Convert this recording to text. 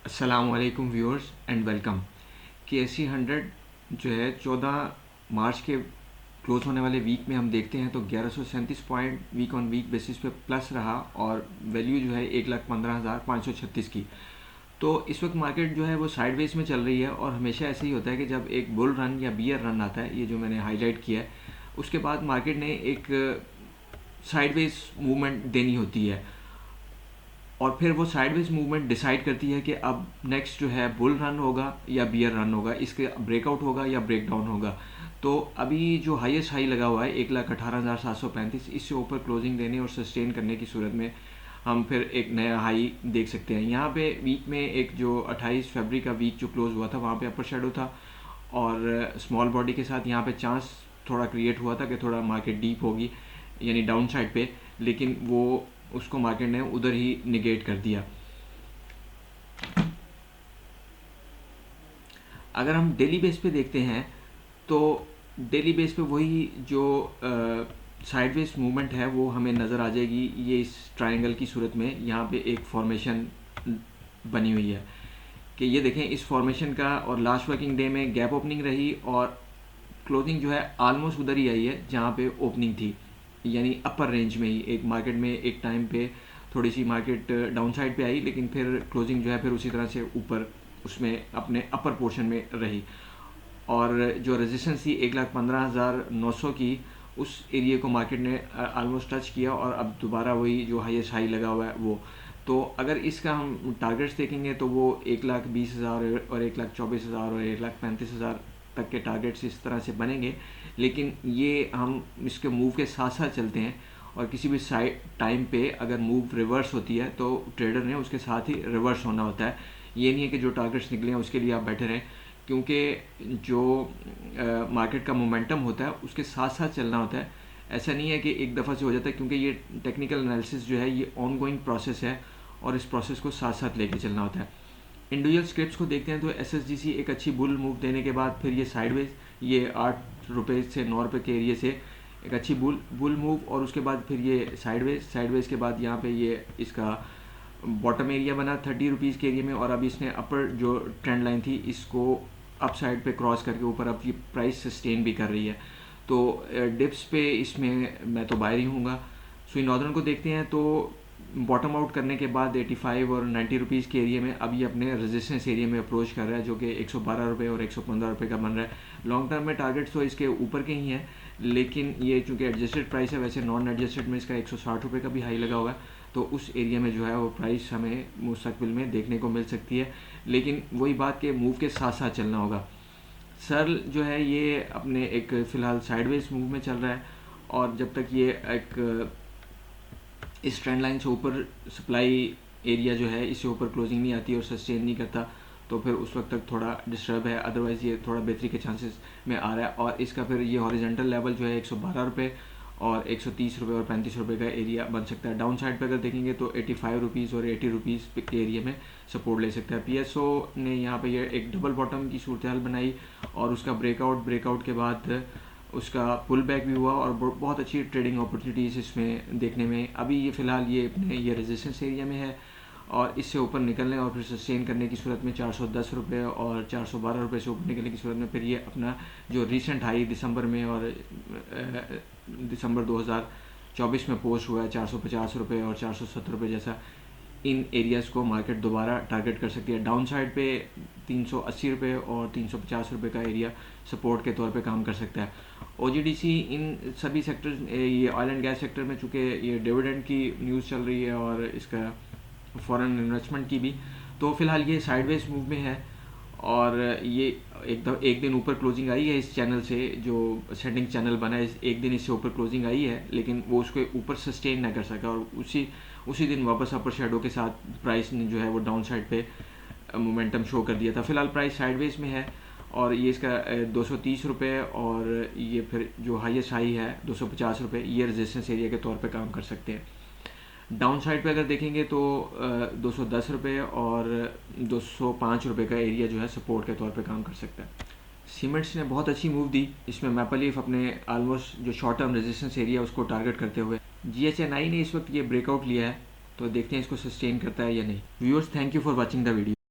अस्सलामुअलैकुम viewers and welcome. KSE 100 जो है 14 मार्च के क्लोज होने वाले वीक में हम देखते हैं तो 1137 point week on week basis पे प्लस रहा और वैल्यू जो है 1,15,536 की। तो इस वक्त मार्केट जो है वो साइडवेज में चल रही है और हमेशा ऐसे ही होता है कि जब एक बुल रन या बियर रन आता है, ये जो मैंने हाईलाइट किया है, उसके बाद मार्केट ने एक साइडवेज मूवमेंट देनी होती है और फिर वो साइडवेज मूवमेंट डिसाइड करती है कि अब नेक्स्ट जो है बुल रन होगा या बियर रन होगा, इसके ब्रेकआउट होगा या ब्रेक डाउन होगा। तो अभी जो हाईएस्ट हाई लगा हुआ है 1,18,735, इससे ऊपर क्लोजिंग देने और सस्टेन करने की सूरत में हम फिर एक नया हाई देख सकते हैं। यहाँ पे वीक में एक जो 28 फरवरी का वीक जो क्लोज हुआ था वहाँ पे अपर शेडो था और स्मॉल बॉडी के साथ यहाँ पे चांस थोड़ा क्रिएट हुआ था कि थोड़ा मार्केट डीप होगी यानी डाउन साइड पे, लेकिन वो उसको मार्केट ने उधर ही निगेट कर दिया। अगर हम डेली बेस पे देखते हैं तो डेली बेस पे वही जो साइडवेज मूवमेंट है वो हमें नज़र आ जाएगी। ये इस ट्रायंगल की सूरत में यहाँ पे एक फॉर्मेशन बनी हुई है कि ये देखें इस फॉर्मेशन का, और लास्ट वर्किंग डे में गैप ओपनिंग रही और क्लोजिंग जो है ऑलमोस्ट उधर ही आई है जहाँ पे ओपनिंग थी, यानी अपर रेंज में ही। एक मार्केट में एक टाइम पे थोड़ी सी मार्केट डाउन साइड पे आई, लेकिन फिर क्लोजिंग जो है फिर उसी तरह से ऊपर उसमें अपने अपर पोर्शन में रही और जो रेजिस्टेंस थी 1,15,900 की, उस एरिया को मार्केट ने ऑलमोस्ट टच किया और अब दोबारा वही जो हाईएस्ट हाई लगा हुआ है वो। तो अगर इसका हम टारगेट्स देखेंगे तो वो 1,20,000 और 1,24,000 और 1,35,000 तक के टारगेट्स इस तरह से बनेंगे। लेकिन ये हम इसके मूव के साथ साथ चलते हैं और किसी भी साइड टाइम पे अगर मूव रिवर्स होती है तो ट्रेडर ने उसके साथ ही रिवर्स होना होता है। ये नहीं है कि जो टारगेट्स निकले हैं उसके लिए आप बैठे रहें, क्योंकि जो मार्केट का मोमेंटम होता है उसके साथ साथ चलना होता है। ऐसा नहीं है कि एक दफ़ा से हो जाता है, क्योंकि ये टेक्निकल एनालिसिस जो है ये ऑन गोइंग प्रोसेस है और इस प्रोसेस को साथ साथ लेके चलना होता है। इंडिविजुअल स्क्रिप्ट्स को देखते हैं तो SSGC एक अच्छी बुल मूव देने के बाद फिर ये साइडवेज, ये 8 रुपये से 9 रुपये के एरिए से एक अच्छी बुल मूव और उसके बाद फिर ये साइडवेज के बाद यहाँ पे ये इसका बॉटम एरिया बना 30 रुपीज़ के एरिया में, और अब इसने अपर जो ट्रेंड लाइन थी इसको अप साइड पे क्रॉस करके ऊपर अब ये प्राइस सस्टेन भी कर रही है। तो डिप्स पे इसमें मैं तो बायर ही हूँगा। सुई नॉर्दर्न को देखते हैं तो बॉटम आउट करने के बाद 85 और 90 रुपीज़ के एरिया में अब ये अपने रेजिस्टेंस एरिया में अप्रोच कर रहा है, जो कि 112 रुपये और 115 रुपये का बन रहा है। लॉन्ग टर्म में टारगेट्स तो इसके ऊपर के ही हैं, लेकिन ये चूँकि एडजस्टेड प्राइस है, वैसे नॉन एडजस्टेड में इसका 160 रुपये का भी हाई लगा हुआ है, तो उस एरिया में जो है वो प्राइस हमें मुस्तकबिल में देखने को मिल सकती है। लेकिन वही बात कि मूव के साथ साथ चलना होगा। सर्ल जो है ये अपने एक फ़िलहाल साइडवेज मूव में चल रहा है और जब तक ये एक इस ट्रेंड लाइन से ऊपर सप्लाई एरिया जो है इससे ऊपर क्लोजिंग नहीं आती और सस्टेन नहीं करता तो फिर उस वक्त तक थोड़ा डिस्टर्ब है। अदरवाइज़ ये थोड़ा बेहतरी के चांसेस में आ रहा है और इसका फिर ये हॉरिजेंटल लेवल जो है 112 रुपये और 130 रुपये और 35 रुपये का एरिया बन सकता है। डाउन साइड पर अगर देखेंगे तो 85 रुपीज़ और 80 रुपीज़ के एरिया में सपोर्ट ले सकता है। PSO ने यहाँ पे ये एक डबल बॉटम की सूरत हाल बनाई और उसका ब्रेकआउट के बाद उसका पुल बैक भी हुआ और बहुत अच्छी ट्रेडिंग अपॉर्चुनिटीज़ इसमें देखने में। अभी ये फ़िलहाल ये अपने ये रेजिस्टेंस एरिया में है और इससे ऊपर निकलने और फिर सस्टेन करने की सूरत में 410 रुपये और 412 रुपये से ऊपर निकलने की सूरत में फिर ये अपना जो रीसेंट हाई दिसंबर में और दिसंबर 2024 में पोस्ट हुआ है 450 रुपये और 470 रुपये जैसा, इन एरियाज़ को मार्केट दोबारा टारगेट कर सकती है। डाउन साइड पे 380 रुपये और 350 रुपये का एरिया सपोर्ट के तौर पे काम कर सकता है। OGDC इन सभी सेक्टर, ये ऑयल एंड गैस सेक्टर में चूँकि ये डिविडेंड की न्यूज़ चल रही है और इसका फॉरेन इन्वेस्टमेंट की भी, तो फिलहाल ये साइडवेज मूव में है और ये एक दिन ऊपर क्लोजिंग आई है इस चैनल से, जो सेटिंग चैनल बना है एक दिन इससे ऊपर क्लोजिंग आई है, लेकिन वो उसको ऊपर सस्टेन ना कर सका और उसी दिन वापस अपर शेडो के साथ प्राइस ने जो है वो डाउन साइड पे मोमेंटम शो कर दिया था। फिलहाल प्राइस साइडवेज में है और ये इसका 230 रुपये और ये फिर जो हाईएस्ट हाई है 250 रुपये, ये रेजिस्टेंस एरिया के तौर पे काम कर सकते हैं। डाउन साइड पे अगर देखेंगे तो 210 रुपये और 205 रुपये का एरिया जो है सपोर्ट के तौर पे काम कर सकता है। सीमेंट्स ने बहुत अच्छी मूव दी, इसमें मैपल लीफ अपने ऑलमोस्ट जो शॉर्ट टर्म रेजिस्टेंस एरिया उसको टारगेट करते हुए GHNI ने इस वक्त ये ब्रेकआउट लिया है, तो देखते हैं इसको सस्टेन करता है या नहीं। Viewers, thank you for watching the video.